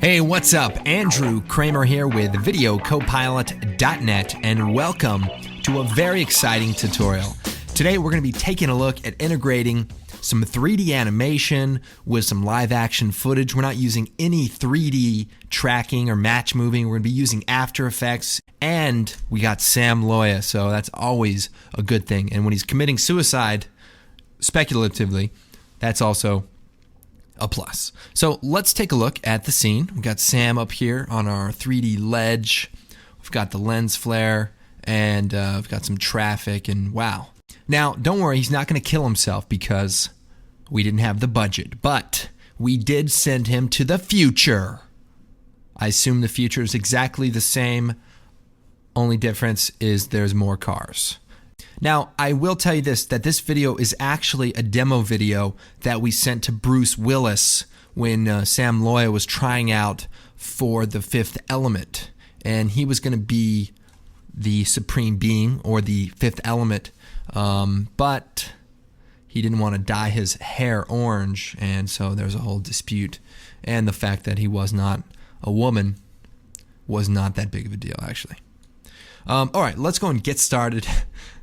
Hey, what's up? Andrew Kramer here with VideoCopilot.net, and welcome to a very exciting tutorial. Today we're going to be taking a look at integrating some 3D animation with some live action footage. We're not using any 3D tracking or match moving. We're going to be using After Effects, and we got Sam Loya, so that's always a good thing. And when he's committing suicide, speculatively, that's also a plus. So let's take a look at the scene. We've got Sam up here on our 3D ledge. We've got the lens flare, and we've got some traffic, and wow. Now, don't worry, he's not going to kill himself because we didn't have the budget, but we did send him to the future. I assume the future is exactly the same. Only difference is there's more cars. Now, I will tell you this, that this video is actually a demo video that we sent to Bruce Willis when Sam Loya was trying out for The Fifth Element. And he was going to be the supreme being, or the fifth element, but he didn't want to dye his hair orange, and so there's a whole dispute. And the fact that he was not a woman was not that big of a deal, actually. All right, let's go and get started.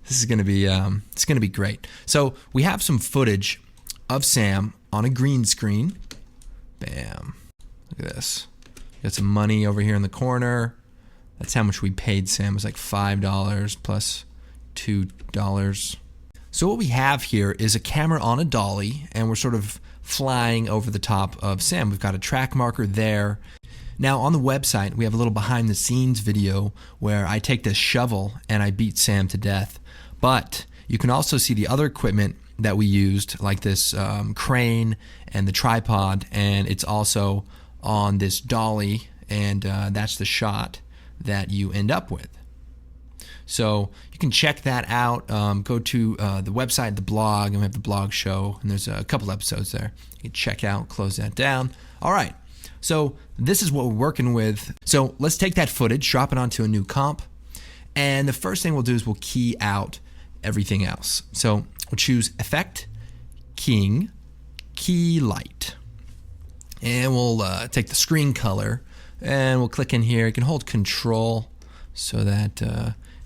This is going to be it's going to be great. So we have some footage of Sam on a green screen. Bam! Look at this. Got some money over here in the corner. That's how much we paid Sam. It was like $5 plus $2. So what we have here is a camera on a dolly, and we're sort of flying over the top of Sam. We've got a track marker there. Now on the website, we have a little behind the scenes video where I take this shovel and I beat Sam to death. But you can also see the other equipment that we used, like this crane and the tripod, and it's also on this dolly, and that's the shot that you end up with. So you can check that out. Go to the website, the blog, and we have the blog show, and there's a couple episodes there. You can check out, close that down. All right, so this is what we're working with. So let's take that footage, drop it onto a new comp, and the first thing we'll do is we'll key out everything else. So we'll choose Effect, Keying, Key Light, and we'll take the screen color, and we'll click in here. You can hold Control so that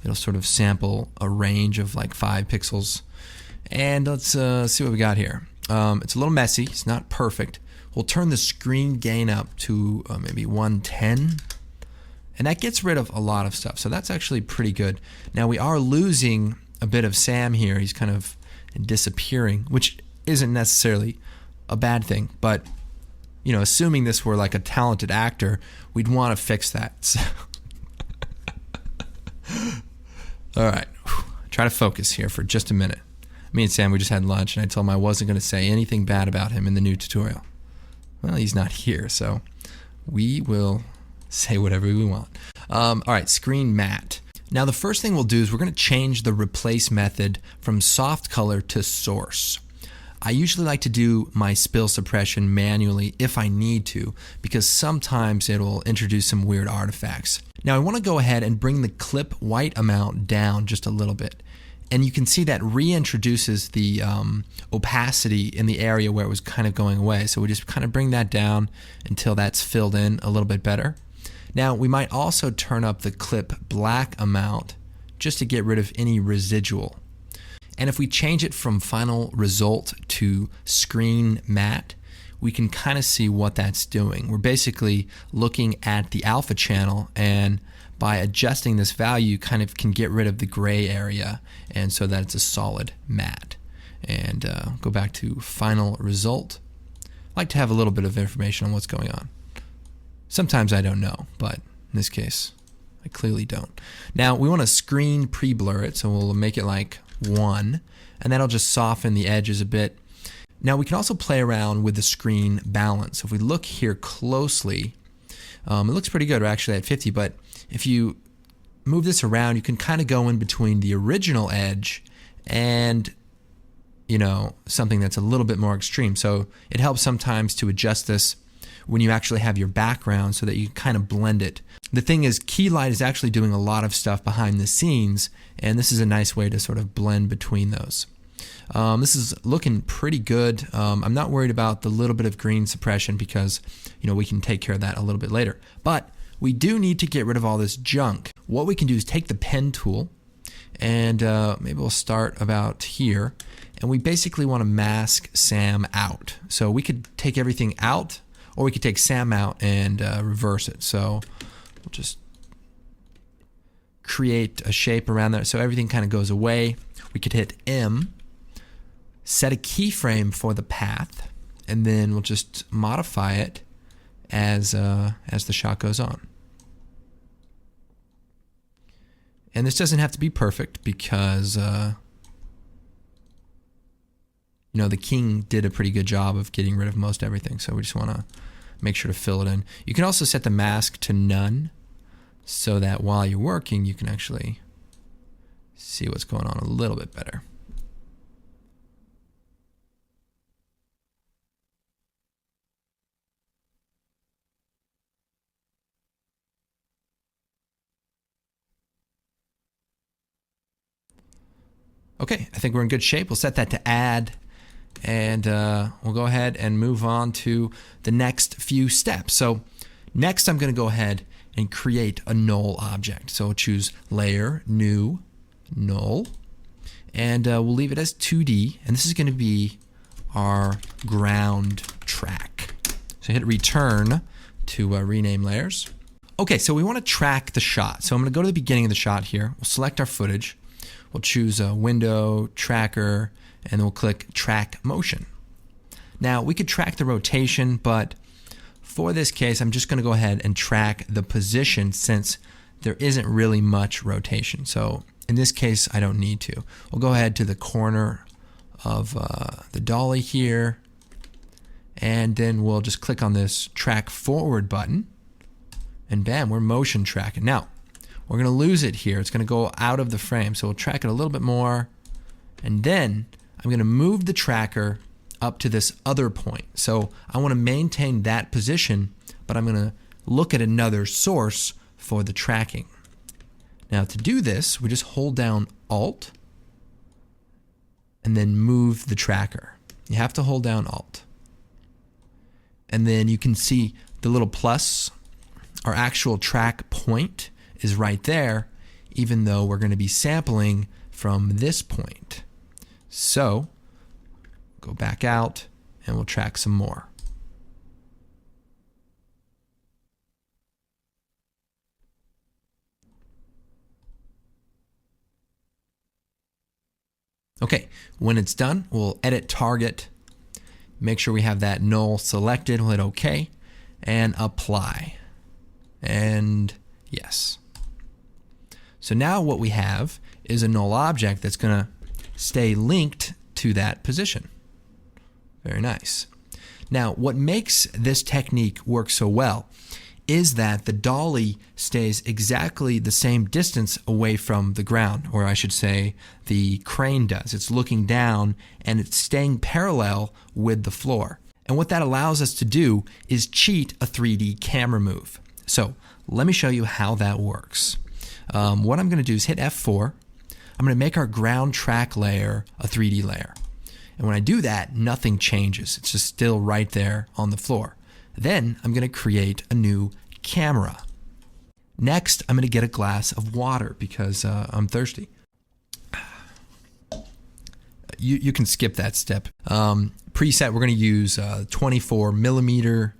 it'll sort of sample a range of like 5 pixels. And let's see what we got here. It's a little messy. It's not perfect. We'll turn the screen gain up to maybe 110. And that gets rid of a lot of stuff. So that's actually pretty good. Now we are losing a bit of Sam here. He's kind of disappearing, which isn't necessarily a bad thing. But, you know, assuming this were like a talented actor, we'd want to fix that. So all right, try to focus here for just a minute. Me and Sam, we just had lunch, and I told him I wasn't going to say anything bad about him in the new tutorial. Well, he's not here, so we will say whatever we want. All right, screen matte. Now the first thing we'll do is we're going to change the replace method from soft color to source. I usually like to do my spill suppression manually if I need to, because sometimes it'll introduce some weird artifacts. Now I want to go ahead and bring the clip white amount down just a little bit. And you can see that reintroduces the opacity in the area where it was kind of going away. So we just kind of bring that down until that's filled in a little bit better. Now we might also turn up the clip black amount just to get rid of any residual. And if we change it from final result to screen matte, we can kind of see what that's doing. We're basically looking at the alpha channel, and by adjusting this value, you kind of can get rid of the gray area, and so that it's a solid matte. And go back to final result. I like to have a little bit of information on what's going on. Sometimes I don't know, but in this case, I clearly don't. Now we want to screen pre-blur it, so we'll make it like 1, and that'll just soften the edges a bit. Now we can also play around with the screen balance. So if we look here closely, it looks pretty good. We're actually at 50, but if you move this around, you can kind of go in between the original edge and, you know, something that's a little bit more extreme. So it helps sometimes to adjust this when you actually have your background so that you kind of blend it. The thing is, Key Light is actually doing a lot of stuff behind the scenes, and this is a nice way to sort of blend between those. This is looking pretty good. I'm not worried about the little bit of green suppression because, we can take care of that a little bit later. But we do need to get rid of all this junk. What we can do is take the pen tool and maybe we'll start about here. And we basically want to mask Sam out. So we could take everything out, or we could take Sam out and reverse it. So we'll just create a shape around there so everything kind of goes away. We could hit M, set a keyframe for the path, and then we'll just modify it as the shot goes on. And this doesn't have to be perfect because the king did a pretty good job of getting rid of most everything, so we just want to make sure to fill it in. You can also set the mask to none so that while you're working, you can actually see what's going on a little bit better. Okay, I think we're in good shape. We'll set that to add, and we'll go ahead and move on to the next few steps. So next I'm going to go ahead and create a null object. So choose Layer, New, Null, and we'll leave it as 2D, and this is going to be our ground track. So hit Return to rename layers. Okay, so we want to track the shot. So I'm going to go to the beginning of the shot here. We'll select our footage. We'll choose a window, tracker, and then we'll click Track Motion. Now, we could track the rotation, but for this case, I'm just going to go ahead and track the position since there isn't really much rotation. So in this case, I don't need to. We'll go ahead to the corner of the dolly here, and then we'll just click on this Track Forward button, and bam, we're motion tracking. Now, we're going to lose it here. It's going to go out of the frame, so we'll track it a little bit more, and then I'm going to move the tracker up to this other point. So I want to maintain that position, but I'm going to look at another source for the tracking. Now to do this, we just hold down Alt and then move the tracker. You have to hold down Alt. And then you can see the little plus, our actual track point is right there, even though we're going to be sampling from this point. So go back out and we'll track some more. Okay, when it's done, we'll edit target, make sure we have that null selected, we'll hit OK, and apply. And yes. So now what we have is a null object that's going to stay linked to that position. Very nice. Now, what makes this technique work so well is that the dolly stays exactly the same distance away from the ground, or I should say the crane does. It's looking down and it's staying parallel with the floor. And what that allows us to do is cheat a 3D camera move. So let me show you how that works. What I'm going to do is hit F4. I'm going to make our ground track layer a 3D layer. And when I do that, nothing changes. It's just still right there on the floor. Then I'm going to create a new camera. Next, I'm going to get a glass of water because I'm thirsty. You can skip that step. Preset, we're going to use 24 millimeter,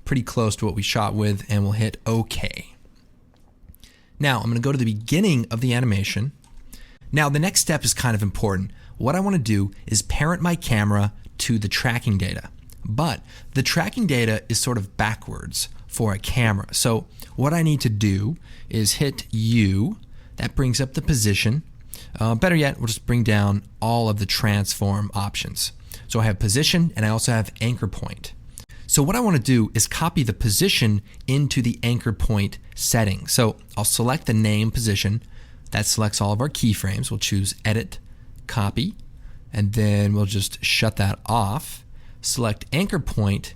pretty close to what we shot with, and we'll hit OK. Now, I'm going to go to the beginning of the animation. Now, the next step is kind of important. What I want to do is parent my camera to the tracking data. But the tracking data is sort of backwards for a camera. So what I need to do is hit U. That brings up the position. Better yet, we'll just bring down all of the transform options. So I have position and I also have anchor point. So what I want to do is copy the position into the anchor point setting. So I'll select the name position. That selects all of our keyframes. We'll choose Edit, Copy, and then we'll just shut that off. Select anchor point,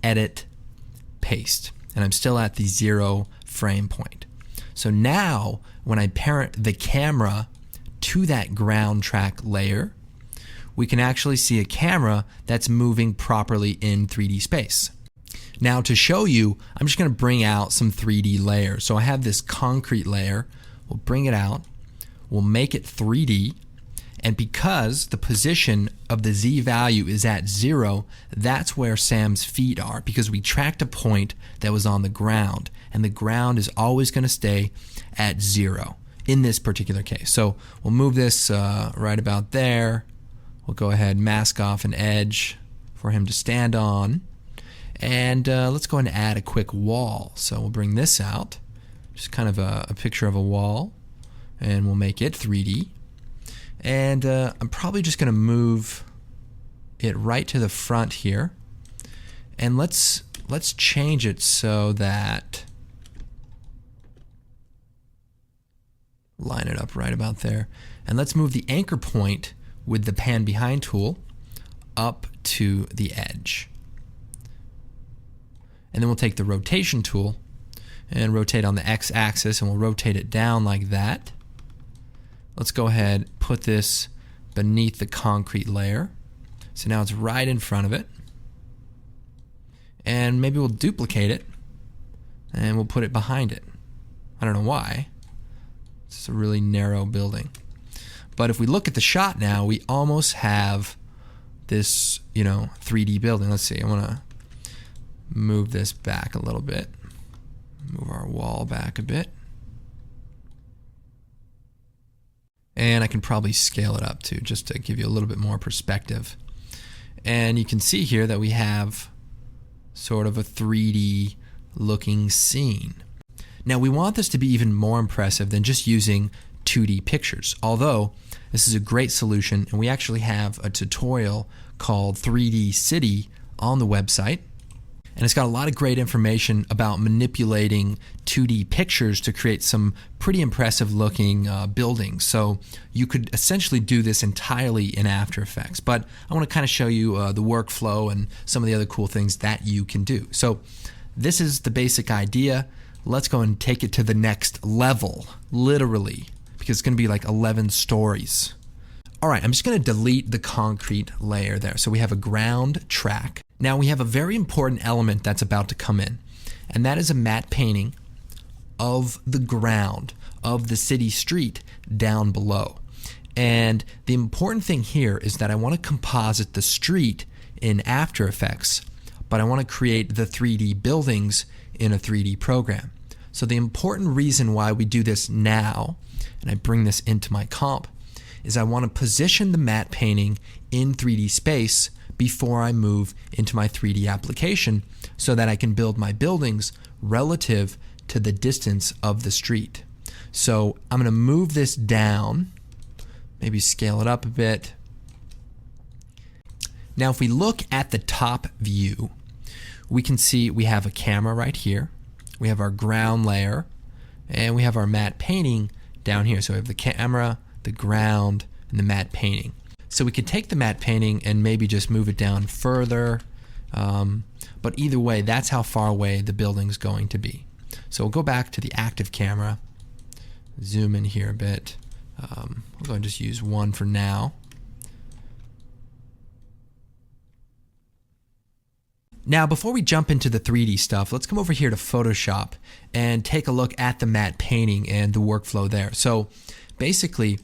Edit, Paste. And I'm still at the 0 frame point. So now when I parent the camera to that ground track layer, we can actually see a camera that's moving properly in 3D space. Now to show you, I'm just going to bring out some 3D layers. So I have this concrete layer. We'll bring it out. We'll make it 3D. And because the position of the Z value is at 0, that's where Sam's feet are, because we tracked a point that was on the ground, and the ground is always going to stay at 0 in this particular case. So we'll move this right about there. We'll go ahead and mask off an edge for him to stand on. And let's go ahead and add a quick wall. So we'll bring this out, just kind of a picture of a wall, and we'll make it 3D. And I'm probably just going to move it right to the front here. And let's change it so that, line it up right about there. And let's move the anchor point with the pan behind tool up to the edge. And then we'll take the rotation tool and rotate on the x-axis, and we'll rotate it down like that. Let's go ahead, put this beneath the concrete layer. So now it's right in front of it. And maybe we'll duplicate it and we'll put it behind it. I don't know why. It's a really narrow building. But if we look at the shot now, we almost have this, 3D building. Let's see, I want to move this back a little bit. Move our wall back a bit. And I can probably scale it up too, just to give you a little bit more perspective. And you can see here that we have sort of a 3D looking scene. Now we want this to be even more impressive than just using 2D pictures, although this is a great solution, and we actually have a tutorial called 3D City on the website. And it's got a lot of great information about manipulating 2D pictures to create some pretty impressive looking buildings. So you could essentially do this entirely in After Effects. But I want to kind of show you the workflow and some of the other cool things that you can do. So this is the basic idea. Let's go and take it to the next level, literally, because it's going to be like 11 stories. All right, I'm just going to delete the concrete layer there. So we have a ground track. Now we have a very important element that's about to come in, and that is a matte painting of the ground of the city street down below. And the important thing here is that I want to composite the street in After Effects, but I want to create the 3D buildings in a 3D program. So the important reason why we do this now, and I bring this into my comp, is I want to position the matte painting in 3D space before I move into my 3D application so that I can build my buildings relative to the distance of the street. So I'm going to move this down, maybe scale it up a bit. Now if we look at the top view, we can see we have a camera right here, we have our ground layer, and we have our matte painting down here. So we have the camera, the ground, and the matte painting. So we could take the matte painting and maybe just move it down further, but either way, that's how far away the building's going to be. So we'll go back to the active camera, zoom in here a bit. We'll go and just use one for now. Now before we jump into the 3D stuff, let's come over here to Photoshop and take a look at the matte painting and the workflow there. So basically,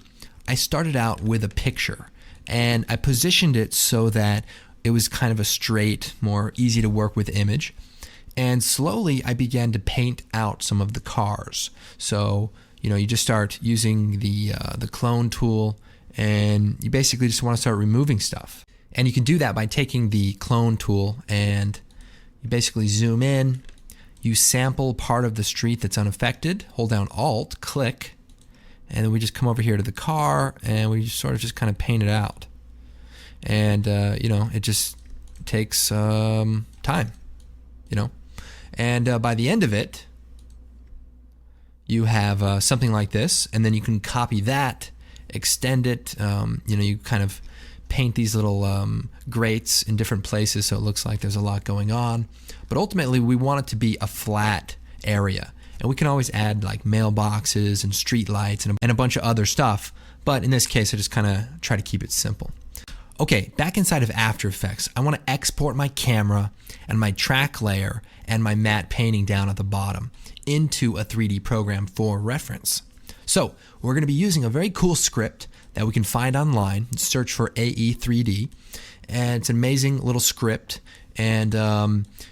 I started out with a picture, and I positioned it so that it was kind of a straight, more easy to work with image. And slowly I began to paint out some of the cars. So, you just start using the clone tool, and you basically just want to start removing stuff. And you can do that by taking the clone tool and you basically zoom in, you sample part of the street that's unaffected, hold down Alt, click, and then we just come over here to the car and we sort of just kind of paint it out. And, it just takes time, And by the end of it, you have something like this, and then you can copy that, extend it, you kind of paint these little grates in different places so it looks like there's a lot going on. But ultimately, we want it to be a flat area. And we can always add like mailboxes and street lights and a bunch of other stuff. But in this case, I just kind of try to keep it simple. Okay, back inside of After Effects, I want to export my camera and my track layer and my matte painting down at the bottom into a 3D program for reference. So we're going to be using a very cool script that we can find online. Search for AE3D, and it's an amazing little script, and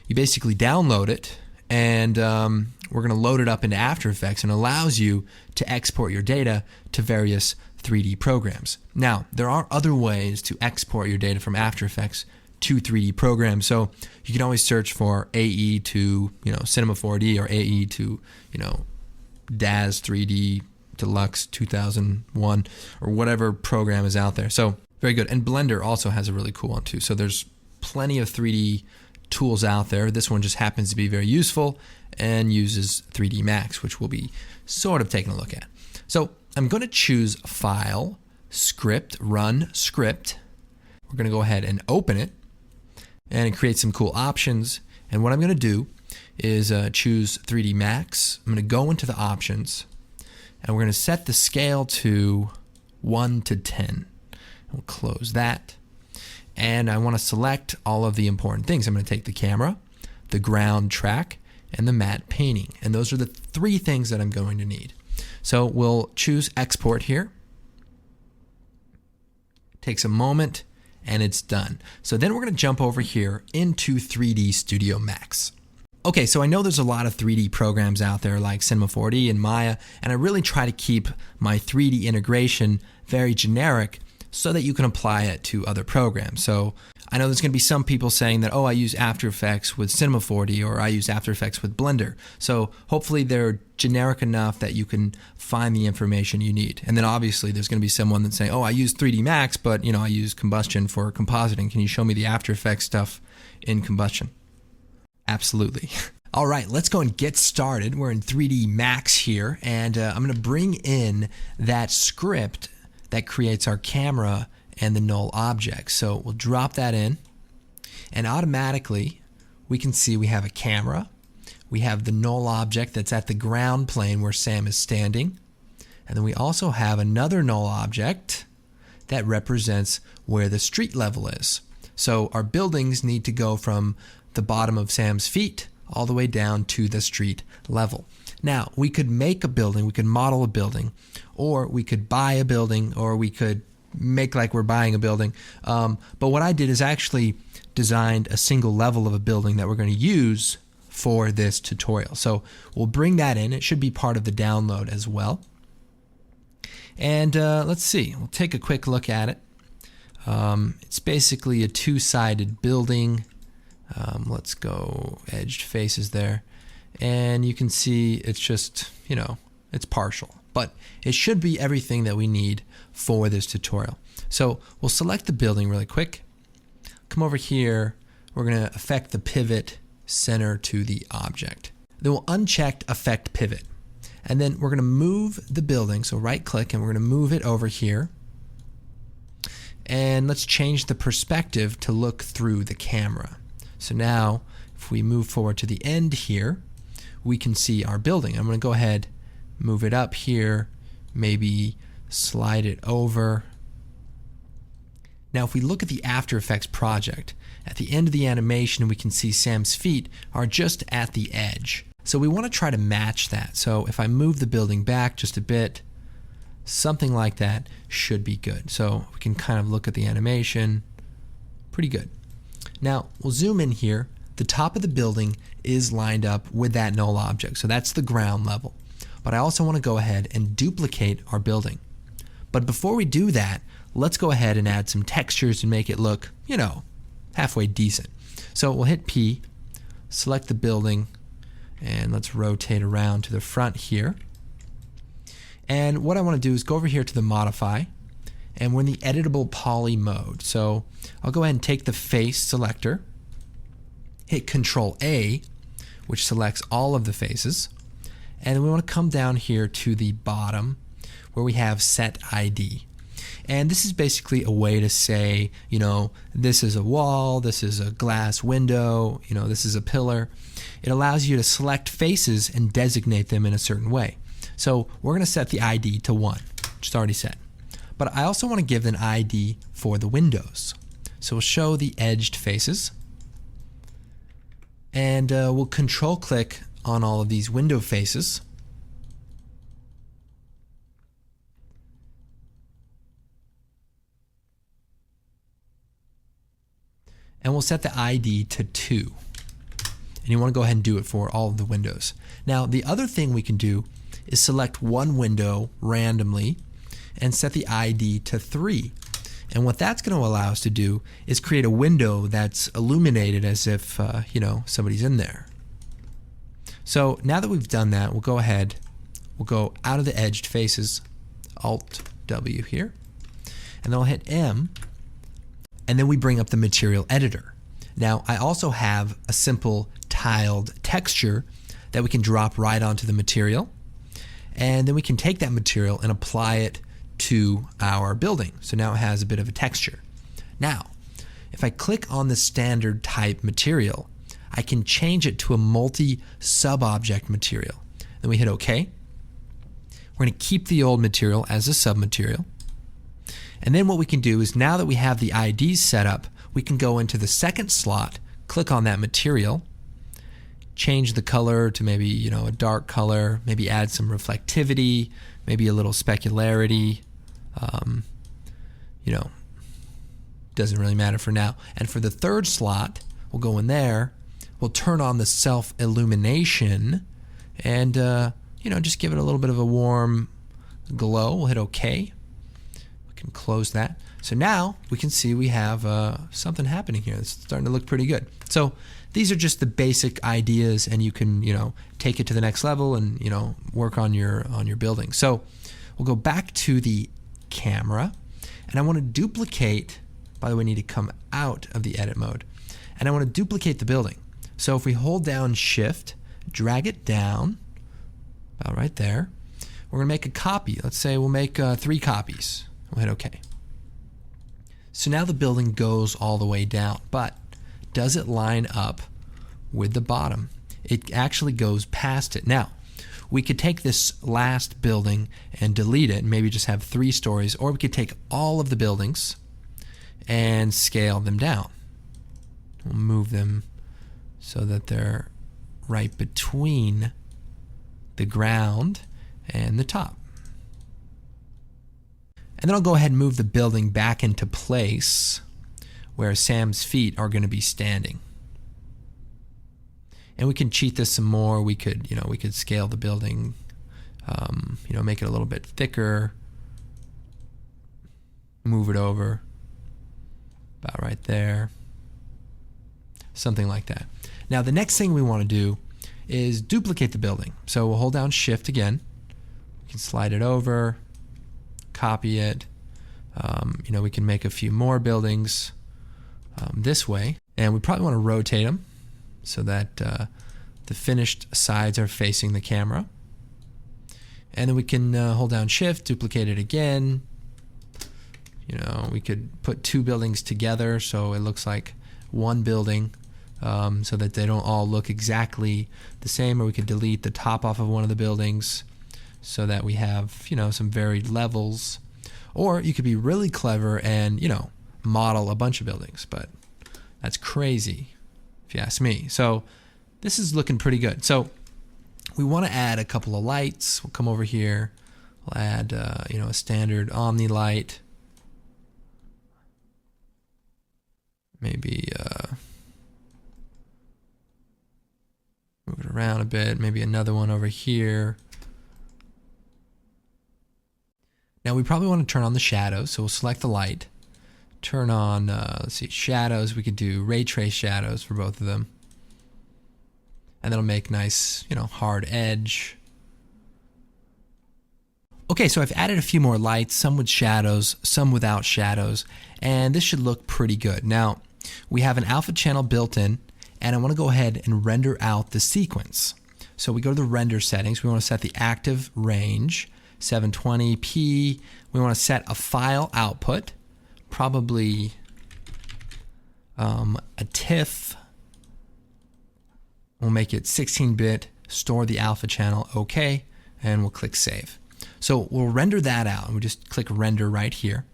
you basically download it, and we're going to load it up into After Effects, and it allows you to export your data to various 3D programs. Now, there are other ways to export your data from After Effects to 3D programs. So you can always search for AE to, Cinema 4D, or AE to, DAZ 3D Deluxe 2001, or whatever program is out there. So very good. And Blender also has a really cool one too. So there's plenty of 3D tools out there. This one just happens to be very useful and uses 3D Max, which we'll be sort of taking a look at. So I'm going to choose File, Script, Run Script. We're going to go ahead and open it, and it creates some cool options. And what I'm going to do is choose 3D Max. I'm going to go into the options, and we're going to set the scale to 1 to 10. We'll close that. And I want to select all of the important things. I'm going to take the camera, the ground track, and the matte painting. And those are the 3 things that I'm going to need. So we'll choose Export here. Takes a moment, and it's done. So then we're going to jump over here into 3D Studio Max. Okay, so I know there's a lot of 3D programs out there like Cinema 4D and Maya, and I really try to keep my 3D integration very generic so that you can apply it to other programs. So I know there's going to be some people saying that, oh, I use After Effects with Cinema 4D, or I use After Effects with Blender. So hopefully they're generic enough that you can find the information you need. And then obviously there's going to be someone that's saying, oh, I use 3D Max, but I use Combustion for compositing. Can you show me the After Effects stuff in Combustion? Absolutely. All right, let's go and get started. We're in 3D Max here, and I'm going to bring in that script that creates our camera and the null object. So we'll drop that in, and automatically we can see we have a camera, we have the null object that's at the ground plane where Sam is standing, and then we also have another null object that represents where the street level is. So our buildings need to go from the bottom of Sam's feet all the way down to the street level. Now, we could make a building, we could model a building, or we could buy a building, or we could make like we're buying a building. But what I did is actually designed a single level of a building that we're going to use for this tutorial. So we'll bring that in. It should be part of the download as well. And let's see, we'll take a quick look at it. It's basically a two-sided building. Let's go edged faces there. And you can see it's just, it's partial. But it should be everything that we need for this tutorial. So we'll select the building really quick. Come over here. We're going to affect the pivot center to the object. Then we'll uncheck Affect Pivot. And then we're going to move the building. So right click, and we're going to move it over here. And let's change the perspective to look through the camera. So now if we move forward to the end here, we can see our building. I'm going to go ahead, move it up here, maybe slide it over. Now if we look at the After Effects project, at the end of the animation we can see Sam's feet are just at the edge. So we want to try to match that. So if I move the building back just a bit, something like that should be good. So we can kind of look at the animation. Pretty good. Now we'll zoom in here. The top of the building is lined up with that null object. So that's the ground level. But I also want to go ahead and duplicate our building. But before we do that, let's go ahead and add some textures and make it look, halfway decent. So we'll hit P, select the building, and let's rotate around to the front here. And what I want to do is go over here to the Modify, and we're in the Editable Poly mode. So I'll go ahead and take the face selector, hit Control A, which selects all of the faces, and then we want to come down here to the bottom where we have Set ID. And this is basically a way to say, this is a wall, this is a glass window, this is a pillar. It allows you to select faces and designate them in a certain way. So we're going to set the ID to 1, which is already set. but I also want to give an ID for the windows. So we'll show the edged faces, and we'll control click on all of these window faces. And we'll set the ID to 2. And you want to go ahead and do it for all of the windows. Now, the other thing we can do is select one window randomly and set the ID to 3. And what that's going to allow us to do is create a window that's illuminated as if somebody's in there. So now that we've done that, we'll go ahead, we'll go out of the edged faces, Alt W here, and then I'll hit M, and then we bring up the material editor. Now, I also have a simple tiled texture that we can drop right onto the material, and then we can take that material and apply it to our building. So now it has a bit of a texture. Now, if I click on the standard type material, I can change it to a multi-sub-object material. Then we hit OK. We're going to keep the old material as a sub-material. And then what we can do is, now that we have the IDs set up, we can go into the second slot, click on that material, change the color to maybe a dark color, maybe add some reflectivity, maybe a little specularity. Doesn't really matter for now. And for the third slot, we'll go in there, we'll turn on the self-illumination, and just give it a little bit of a warm glow. We'll hit OK. We can close that. So now we can see we have something happening here. It's starting to look pretty good. So these are just the basic ideas, and you can take it to the next level and work on your building. So we'll go back to the camera, and I want to duplicate. By the way, I need to come out of the edit mode, and I want to duplicate the building. So if we hold down Shift, drag it down about right there, we're going to make a copy. Let's say we'll make 3 copies. We'll hit OK. So now the building goes all the way down, but does it line up with the bottom? It actually goes past it. Now, we could take this last building and delete it and maybe just have 3 stories, or we could take all of the buildings and scale them down. We'll move them so that they're right between the ground and the top. And then I'll go ahead and move the building back into place where Sam's feet are going to be standing. And we can cheat this some more. We could scale the building, make it a little bit thicker, move it over about right there, something like that. Now the next thing we want to do is duplicate the building. So we'll hold down Shift again. We can slide it over, copy it. We can make a few more buildings this way, and we probably want to rotate them so that the finished sides are facing the camera. And then we can hold down Shift, duplicate it again. We could put 2 buildings together so it looks like one building, so that they don't all look exactly the same. Or we could delete the top off of one of the buildings so that we have some varied levels. Or you could be really clever and model a bunch of buildings, but that's crazy if you ask me. So this is looking pretty good. So we want to add a couple of lights. We'll come over here. We'll add a standard Omni light. Maybe move it around a bit. Maybe another one over here. Now we probably want to turn on the shadows, so we'll select the light. Turn on, let's see, shadows. We could do ray trace shadows for both of them. And that'll make nice, hard edge. Okay, so I've added a few more lights, some with shadows, some without shadows, and this should look pretty good. Now, we have an alpha channel built in, and I want to go ahead and render out the sequence. So we go to the render settings. We want to set the active range, 720p. We want to set a file output, probably a TIFF. We'll make it 16-bit, store the alpha channel, OK, and we'll click save. So we'll render that out, and we just click render right here.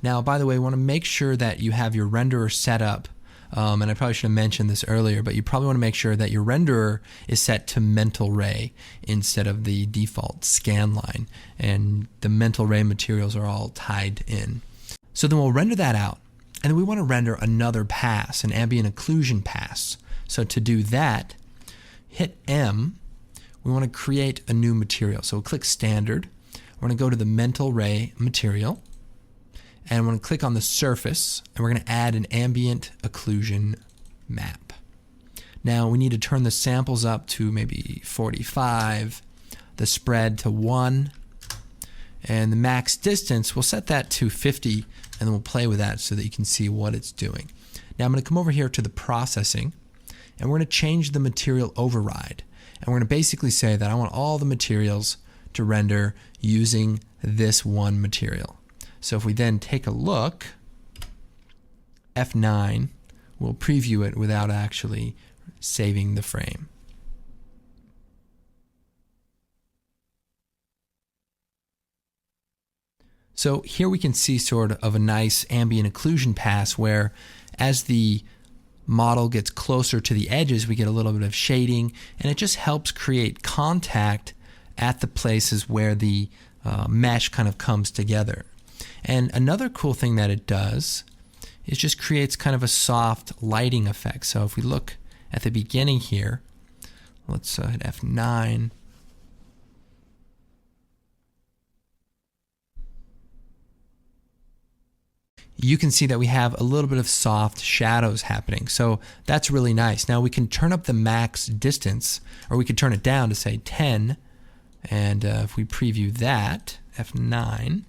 Now, by the way, we want to make sure that you have your renderer set up, and I probably should have mentioned this earlier, but you probably want to make sure that your renderer is set to mental ray instead of the default scan line, and the mental ray materials are all tied in. So then we'll render that out, and then we want to render another pass, an ambient occlusion pass. So to do that, hit M. We want to create a new material. So we'll click standard. We're going to go to the mental ray material, and we're going to click on the surface, and we're going to add an ambient occlusion map. Now we need to turn the samples up to maybe 45, the spread to 1, and the max distance, we'll set that to 50, and then we'll play with that so that you can see what it's doing. Now I'm going to come over here to the processing, and we're going to change the material override. And we're going to basically say that I want all the materials to render using this one material. So if we then take a look, F9 will preview it without actually saving the frame. So here we can see sort of a nice ambient occlusion pass where as the model gets closer to the edges, we get a little bit of shading, and it just helps create contact at the places where the mesh kind of comes together. And another cool thing that it does is just creates kind of a soft lighting effect. So if we look at the beginning here, let's hit F9. You can see that we have a little bit of soft shadows happening. So that's really nice. Now we can turn up the max distance, or we could turn it down to say 10. And if we preview that, F9,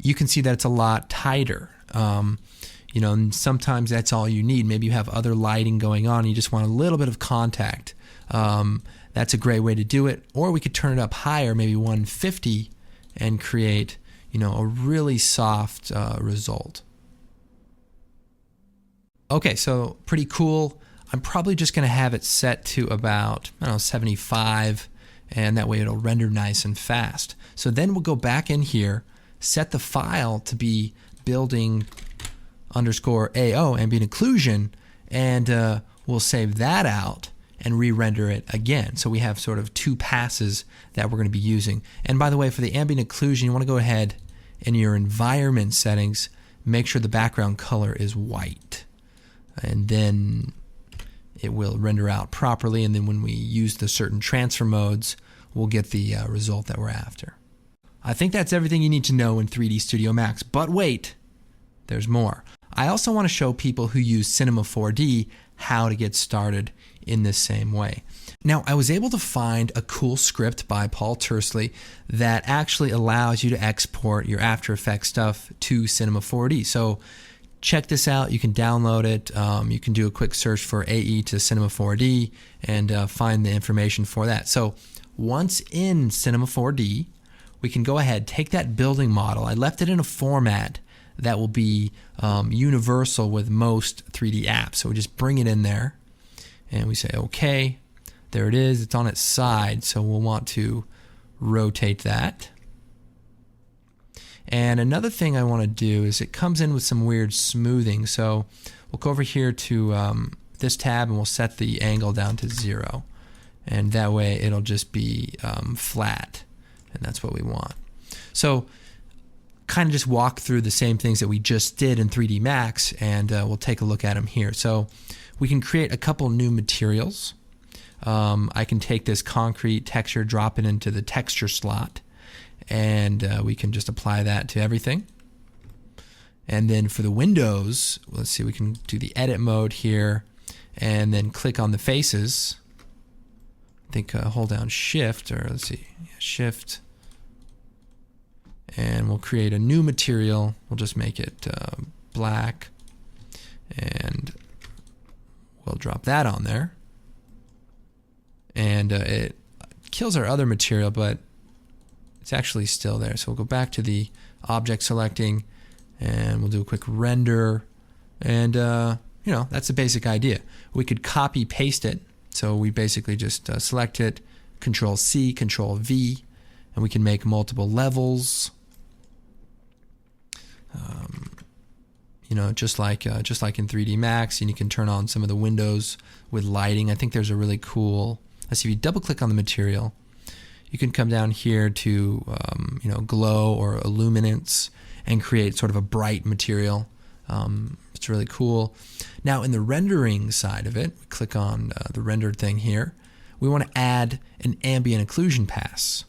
you can see that it's a lot tighter. You know, and sometimes that's all you need. Maybe you have other lighting going on and you just want a little bit of contact. That's a great way to do it. Or we could turn it up higher, maybe 150, and create, you know, a really soft result. Okay, so pretty cool. I'm probably just going to have it set to about, I don't know, 75, and that way it'll render nice and fast. So then we'll go back in here, set the file to be building _ AO, ambient occlusion, and we'll save that out and re-render it again. So we have sort of two passes that we're going to be using. And by the way, for the ambient occlusion, you want to go ahead in your environment settings, make sure the background color is white, and then it will render out properly, and then when we use the certain transfer modes, we'll get the result that we're after. I think that's everything you need to know in 3D Studio Max, but wait, there's more. I also want to show people who use Cinema 4D how to get started in this same way. Now, I was able to find a cool script by Paul Tursley that actually allows you to export your After Effects stuff to Cinema 4D. So check this out. You can download it. You can do a quick search for AE to Cinema 4D and find the information for that. So once in Cinema 4D, we can go ahead, take that building model. I left it in a format that will be universal with most 3D apps. So we just bring it in there and we say, okay, there it is. It's on its side. So we'll want to rotate that. And another thing I want to do is it comes in with some weird smoothing. So we'll go over here to this tab and we'll set the angle down to 0. And that way it'll just be flat. And that's what we want. So kind of just walk through the same things that we just did in 3D Max, and we'll take a look at them here. So we can create a couple new materials. I can take this concrete texture, drop it into the texture slot, and we can just apply that to everything. And then for the windows, let's see, we can do the edit mode here and then click on the faces. I think hold down shift, or let's see, shift, and we'll create a new material. We'll just make it black, and we'll drop that on there. And it kills our other material, but it's actually still there. So we'll go back to the object selecting, and we'll do a quick render, and you know, that's the basic idea. We could copy paste it. So we basically just select it, Control C, Control V, and we can make multiple levels. You know, just like in 3D Max, and you can turn on some of the windows with lighting. I think there's a really cool. Let's see, if you double click on the material, you can come down here to you know, glow or illuminance and create sort of a bright material. It's really cool. Now in the rendering side of it, we click on the rendered thing here. We want to add an ambient occlusion pass.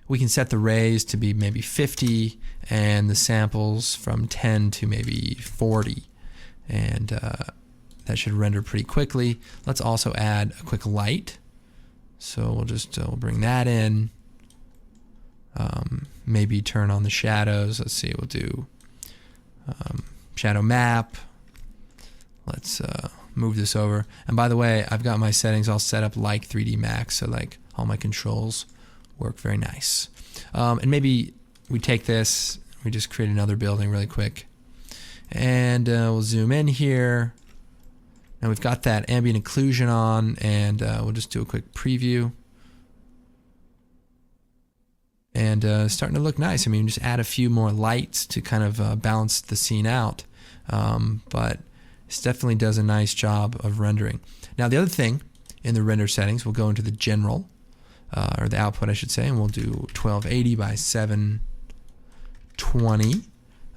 We can set the rays to be maybe 50 and the samples from 10 to maybe 40. And that should render pretty quickly. Let's also add a quick light. So we'll just we'll bring that in. Maybe turn on the shadows. Let's see, we'll do shadow map. Let's move this over. And by the way, I've got my settings all set up like 3D Max, so like all my controls work very nice. And maybe we take this, we just create another building really quick. And we'll zoom in here. Now we've got that ambient occlusion on, and we'll just do a quick preview. And starting to look nice. I mean, just add a few more lights to kind of balance the scene out. But this definitely does a nice job of rendering. Now the other thing in the render settings, we'll go into the general, or the output I should say, and we'll do 1280 by 720.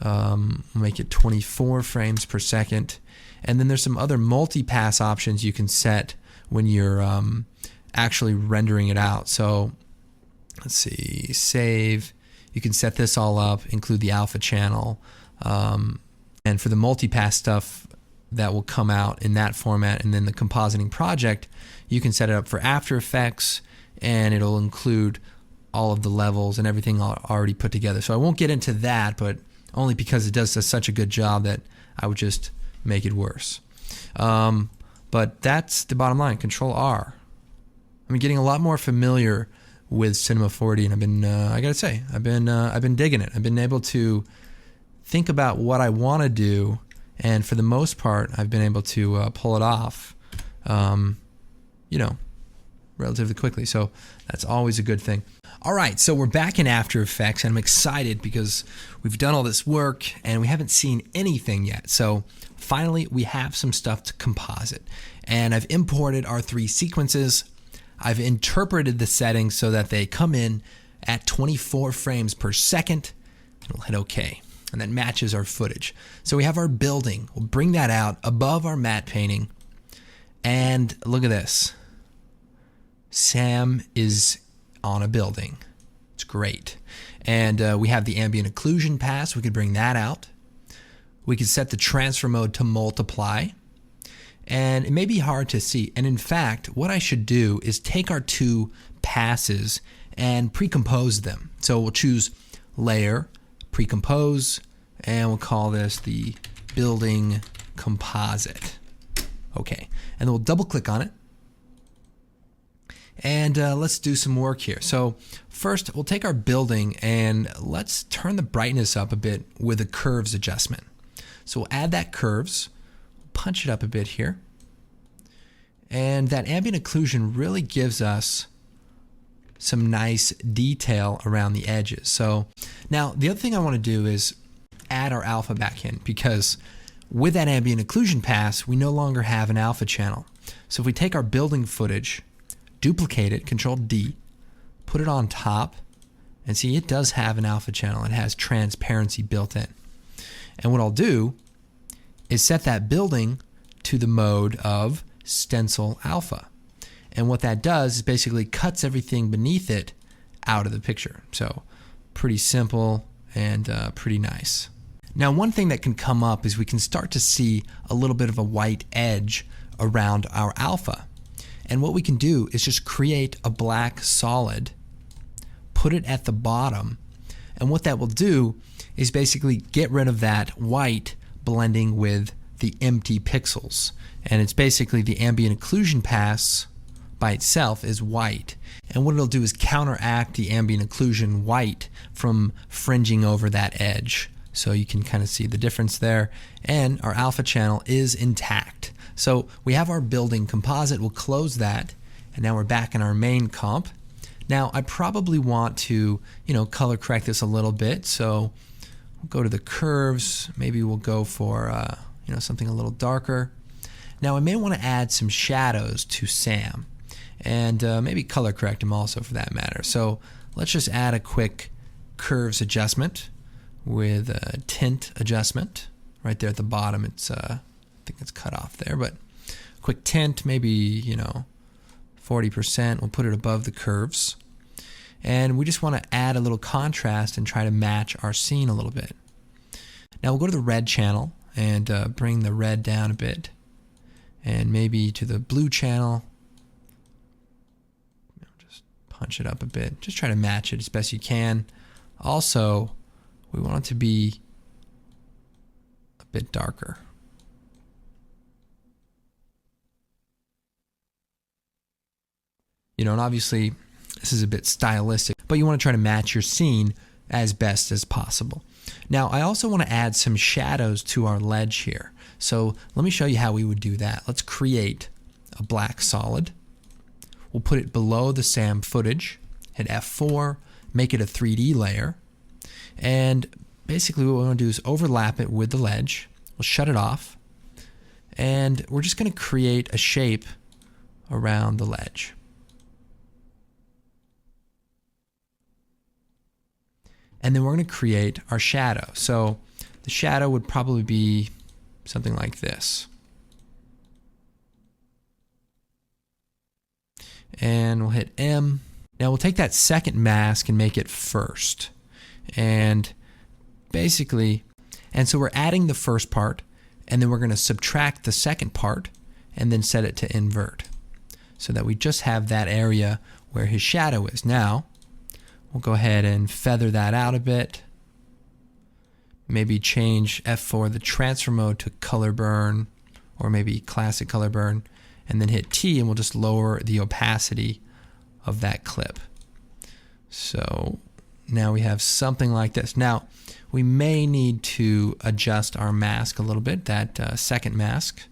We'll make it 24 frames per second. And then there's some other multi-pass options you can set when you're actually rendering it out. So let's see, save. You can set this all up, include the alpha channel. And for the multi-pass stuff that will come out in that format, and then the compositing project, you can set it up for After Effects, and it'll include all of the levels and everything already put together. So I won't get into that, but only because it does such a good job that I would just make it worse. But that's the bottom line. Control R. I'm getting a lot more familiar with Cinema 4D, and I've been, I gotta say, I've been digging it. I've been able to think about what I want to do, and for the most part, I've been able to pull it off, you know, relatively quickly. So that's always a good thing. All right, so we're back in After Effects, and I'm excited because we've done all this work and we haven't seen anything yet. So finally, we have some stuff to composite, and I've imported our 3 sequences. I've interpreted the settings so that they come in at 24 frames per second, and we'll hit OK. And that matches our footage. So we have our building. We'll bring that out above our matte painting. And look at this. Sam is on a building. It's great. And we have the ambient occlusion pass. We could bring that out. We could set the transfer mode to multiply. And it may be hard to see. And in fact, what I should do is take our 2 passes and pre-compose them. So we'll choose Layer, Pre-compose, and we'll call this the Building Composite. Okay, and then we'll double click on it. And let's do some work here. So first, we'll take our building and let's turn the brightness up a bit with a curves adjustment. So we'll add that curves, punch it up a bit here. And that ambient occlusion really gives us some nice detail around the edges. So now the other thing I want to do is add our alpha back in, because with that ambient occlusion pass, we no longer have an alpha channel. So if we take our building footage, duplicate it, Control D, put it on top, and see it does have an alpha channel. It has transparency built in. And what I'll do is set that building to the mode of stencil alpha. And what that does is basically cuts everything beneath it out of the picture. So pretty simple and pretty nice. Now one thing that can come up is we can start to see a little bit of a white edge around our alpha. And what we can do is just create a black solid, put it at the bottom, and what that will do is basically get rid of that white blending with the empty pixels. And it's basically the ambient occlusion pass by itself is white. And what it'll do is counteract the ambient occlusion white from fringing over that edge. So you can kind of see the difference there. And our alpha channel is intact. So we have our building composite. We'll close that. And now we're back in our main comp. Now I probably want to, color correct this a little bit. So we'll go to the curves. Maybe we'll go for, something a little darker. Now I may want to add some shadows to Sam, and maybe color correct him also for that matter. So let's just add a quick curves adjustment with a tint adjustment right there at the bottom. It's I think it's cut off there, but quick tint, maybe 40%. We'll put it above the curves, and we just want to add a little contrast and try to match our scene a little bit. Now we'll go to the red channel and bring the red down a bit, and maybe to the blue channel. Just punch it up a bit. Just try to match it as best you can. Also, we want it to be a bit darker. And obviously this is a bit stylistic, but you want to try to match your scene as best as possible. Now I also want to add some shadows to our ledge here. So let me show you how we would do that. Let's create a black solid. We'll put it below the SAM footage, hit F4, make it a 3D layer, and basically what we want to do is overlap it with the ledge. We'll shut it off, and we're just going to create a shape around the ledge. And then we're going to create our shadow. So the shadow would probably be something like this. And we'll hit M. Now we'll take that second mask and make it first. And basically, so we're adding the first part, and then we're going to subtract the second part and then set it to invert, so that we just have that area where his shadow is. Now we'll go ahead and feather that out a bit. Maybe change F4 the transfer mode to color burn, or maybe classic color burn, and then hit T, and we'll just lower the opacity of that clip. So now we have something like this. Now we may need to adjust our mask a little bit, that second mask,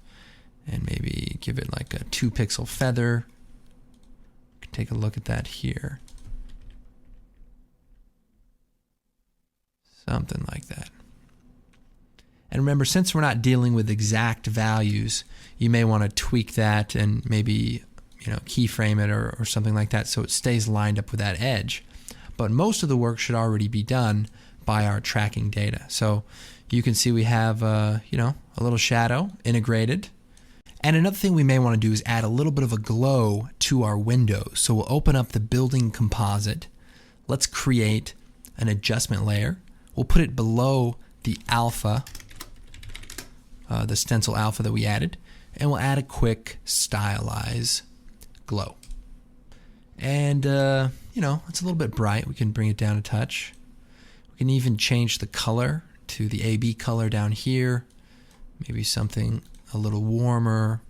and maybe give it like a 2-pixel feather. You can take a look at that here. Something like that. And remember, since we're not dealing with exact values, you may want to tweak that and maybe keyframe it or something like that so it stays lined up with that edge. But most of the work should already be done by our tracking data. So you can see we have a little shadow integrated. And another thing we may want to do is add a little bit of a glow to our windows. So we'll open up the building composite. Let's create an adjustment layer. We'll put it below the alpha, the stencil alpha that we added, and we'll add a quick stylize glow. And it's a little bit bright. We can bring it down a touch. We can even change the color to the AB color down here. Maybe something a little warmer.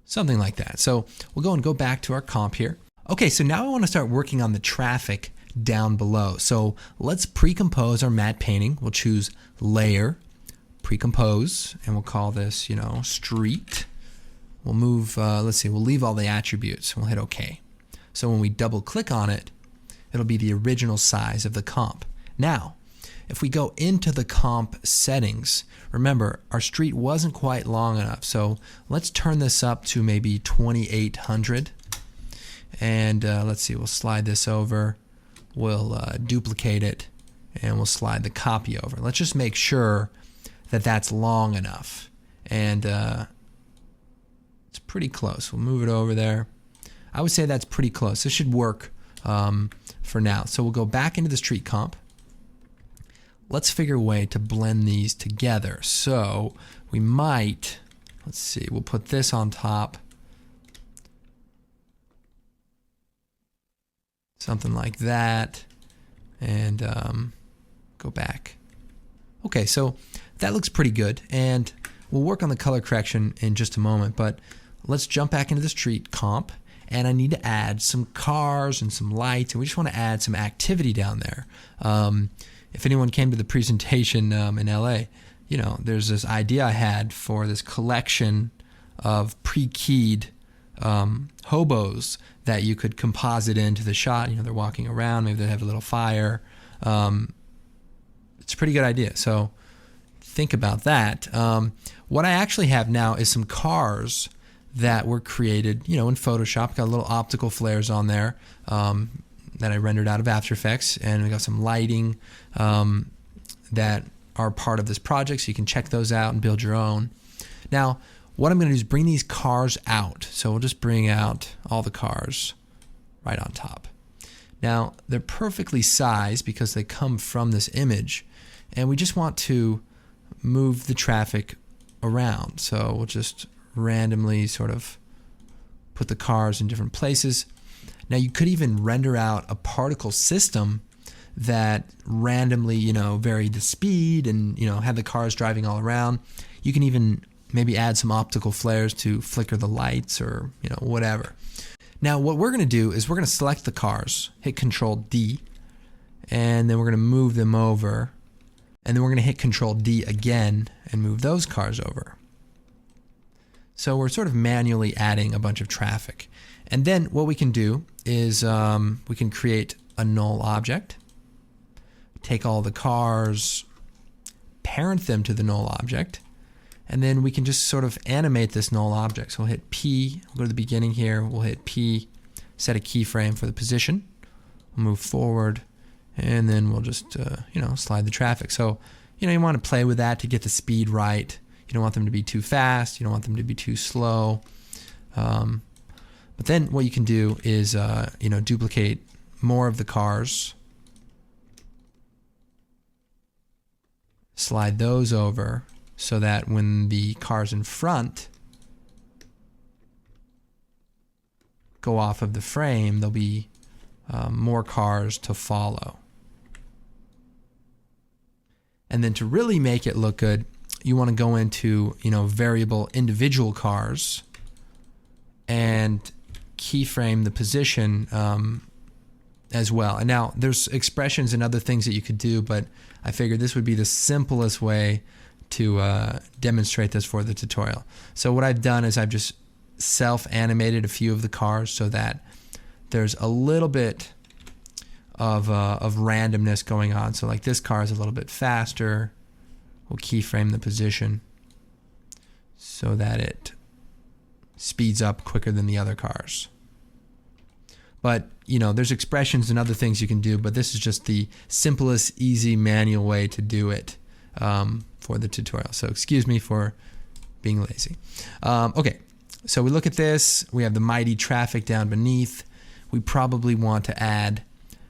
Something like that. So we'll go back to our comp here. Okay, so now I want to start working on the traffic down below. So let's pre-compose our matte painting. We'll choose Layer, Pre-compose, and we'll call this, Street. We'll move, we'll leave all the attributes. We'll hit OK. So when we double click on it, it'll be the original size of the comp. Now, if we go into the comp settings, remember our street wasn't quite long enough. So let's turn this up to maybe 2800. And we'll slide this over, we'll duplicate it, and we'll slide the copy over. Let's just make sure that that's long enough. And it's pretty close. We'll move it over there. I would say that's pretty close. This should work for now. So we'll go back into the street comp. Let's figure a way to blend these together. So we might, we'll put this on top. Something like that, and go back. Okay, so that looks pretty good, and we'll work on the color correction in just a moment, but let's jump back into the street comp, and I need to add some cars and some lights, and we just want to add some activity down there. If anyone came to the presentation in LA, there's this idea I had for this collection of pre-keyed hobos that you could composite into the shot. They're walking around, maybe they have a little fire. It's a pretty good idea. So think about that. What I actually have now is some cars that were created, in Photoshop. Got little optical flares on there that I rendered out of After Effects, and we got some lighting that are part of this project, so you can check those out and build your own. Now, what I'm going to do is bring these cars out. So we'll just bring out all the cars right on top. Now, they're perfectly sized because they come from this image, and we just want to move the traffic around. So we'll just randomly sort of put the cars in different places. Now, you could even render out a particle system that randomly, varied the speed and, had the cars driving all around. You can even maybe add some optical flares to flicker the lights or, whatever. Now, what we're going to do is we're going to select the cars, hit Control D, and then we're going to move them over. And then we're going to hit Control D again and move those cars over. So we're sort of manually adding a bunch of traffic. And then what we can do is we can create a null object, take all the cars, parent them to the null object, and then we can just sort of animate this null object. So we'll hit P, we'll go to the beginning here, we'll hit P, set a keyframe for the position, we'll move forward, and then we'll just, slide the traffic. So, you want to play with that to get the speed right. You don't want them to be too fast, you don't want them to be too slow. But then what you can do is, duplicate more of the cars, slide those over so that when the cars in front go off of the frame, there'll be more cars to follow. And then to really make it look good, you want to go into, variable individual cars and keyframe the position as well. And now there's expressions and other things that you could do, but I figured this would be the simplest way to demonstrate this for the tutorial. So what I've done is I've just self-animated a few of the cars so that there's a little bit of randomness going on. So like this car is a little bit faster. We'll keyframe the position so that it speeds up quicker than the other cars. But, there's expressions and other things you can do, but this is just the simplest, easy, manual way to do it for the tutorial. So excuse me for being lazy. Okay, so we look at this. We have the mighty traffic down beneath. We probably want to add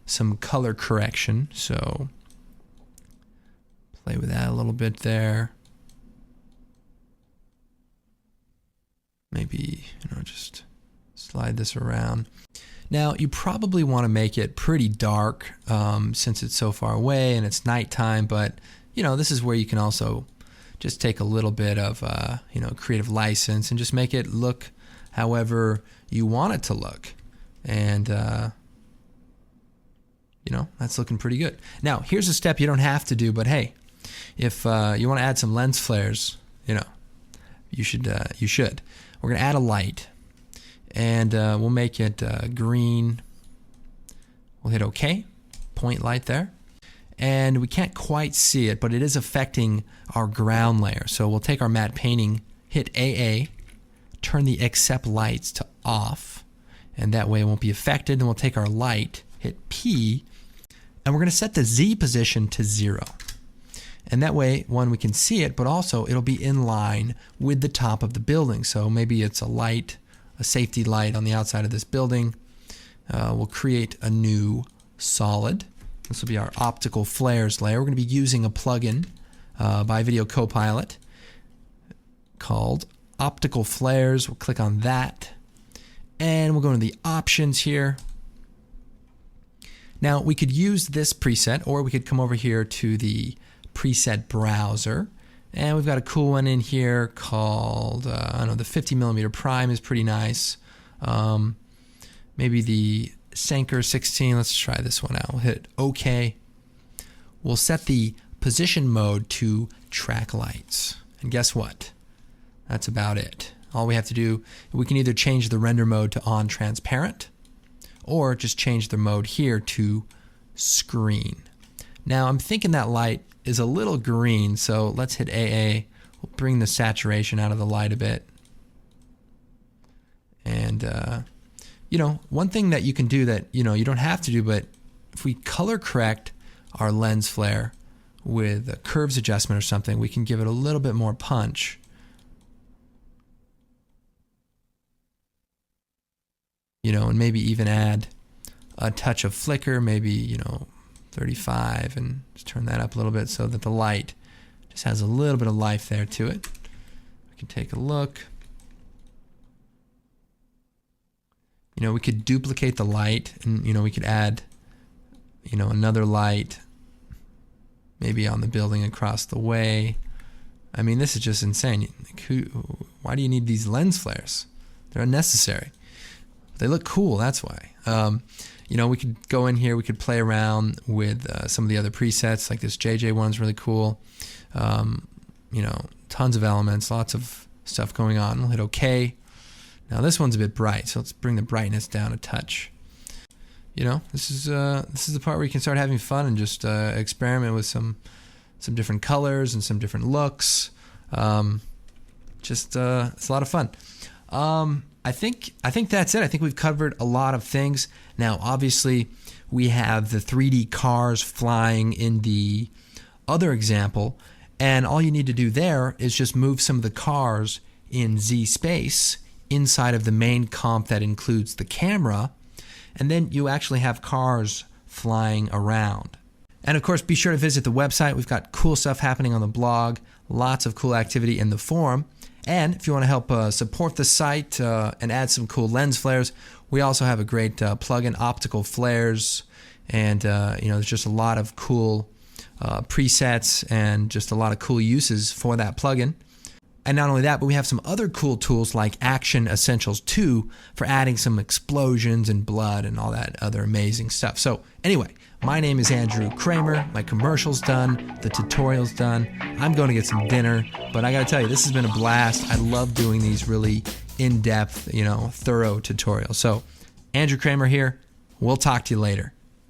some color correction, so play with that a little bit there. Maybe, just slide this around. Now, you probably want to make it pretty dark since it's so far away and it's nighttime, but, this is where you can also just take a little bit of, creative license and just make it look however you want it to look. And, that's looking pretty good. Now, here's a step you don't have to do, but hey, if you want to add some lens flares, you should. We're going to add a light, and we'll make it green. We'll hit OK, point light there. And we can't quite see it, but it is affecting our ground layer. So we'll take our matte painting, hit AA, turn the accept lights to off, and that way it won't be affected. Then we'll take our light, hit P, and we're going to set the Z position to 0. And that way, one, we can see it, but also it'll be in line with the top of the building. So maybe it's a light, a safety light on the outside of this building. We'll create a new solid. This will be our optical flares layer. We're going to be using a plugin by Video Copilot called Optical Flares. We'll click on that, and we'll go into the options here. Now, we could use this preset, or we could come over here to the preset browser, and we've got a cool one in here called, the 50mm prime is pretty nice. Maybe the Sanker 16, let's try this one out. We'll hit OK. We'll set the position mode to track lights. And guess what? That's about it. All we have to do, we can either change the render mode to on transparent or just change the mode here to screen. Now I'm thinking that light is a little green, so let's hit AA. We'll bring the saturation out of the light a bit. And one thing that you can do that you don't have to do, but if we color correct our lens flare with a curves adjustment or something, we can give it a little bit more punch. And maybe even add a touch of flicker, maybe 35, and just turn that up a little bit so that the light just has a little bit of life there to it. We can take a look. We could duplicate the light, and we could add another light maybe on the building across the way. I mean, this is just insane. Why do you need these lens flares? They're unnecessary. They look cool, that's why. We could go in here, we could play around with some of the other presets, like this JJ one's really cool. Tons of elements, lots of stuff going on. We'll hit OK. Now this one's a bit bright, so let's bring the brightness down a touch. This is the part where you can start having fun and just experiment with some different colors and some different looks. It's a lot of fun. I think that's it. I think we've covered a lot of things. Now, obviously, we have the 3D cars flying in the other example, and all you need to do there is just move some of the cars in Z space inside of the main comp that includes the camera, and then you actually have cars flying around. And of course, be sure to visit the website. We've got cool stuff happening on the blog, lots of cool activity in the forum. And if you want to help support the site and add some cool lens flares, we also have a great plugin, Optical Flares, and there's just a lot of cool presets and just a lot of cool uses for that plugin. And not only that, but we have some other cool tools like Action Essentials 2 for adding some explosions and blood and all that other amazing stuff. So anyway, my name is Andrew Kramer. My commercial's done. The tutorial's done. I'm going to get some dinner, but I got to tell you, this has been a blast. I love doing these really in-depth, thorough tutorials. So Andrew Kramer here. We'll talk to you later.